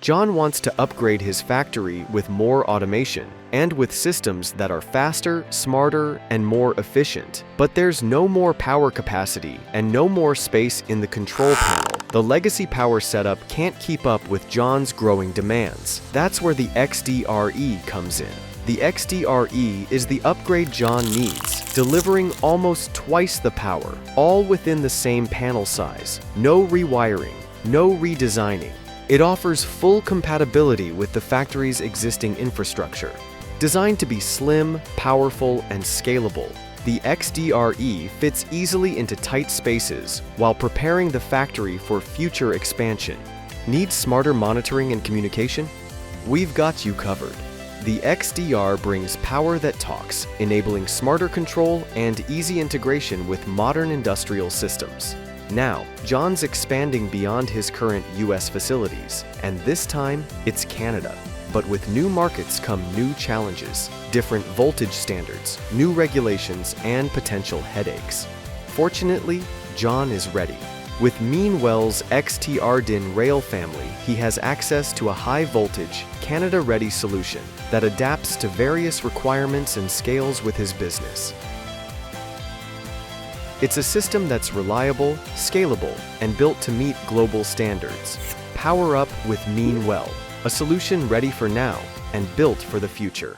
John wants to upgrade his factory with more automation and with systems that are faster, smarter, and more efficient. But there's no more power capacity and no more space in the control panel. The legacy power setup can't keep up with John's growing demands. That's where the XDR-E comes in. The XDR-E is the upgrade John needs, delivering almost twice the power, all within the same panel size. No rewiring, no redesigning. It offers full compatibility with the factory's existing infrastructure. Designed to be slim, powerful, and scalable, the XDR-E fits easily into tight spaces while preparing the factory for future expansion. Need smarter monitoring and communication? We've got you covered. The XDR brings power that talks, enabling smarter control and easy integration with modern industrial systems. Now, John's expanding beyond his current US facilities, and this time, it's Canada. But with new markets come new challenges, different voltage standards, new regulations, and potential headaches. Fortunately, John is ready. With MEANWELL's XTR-DIN rail family, he has access to a high-voltage, Canada-ready solution that adapts to various requirements and scales with his business. It's a system that's reliable, scalable, and built to meet global standards. Power up with MEANWELL, a solution ready for now and built for the future.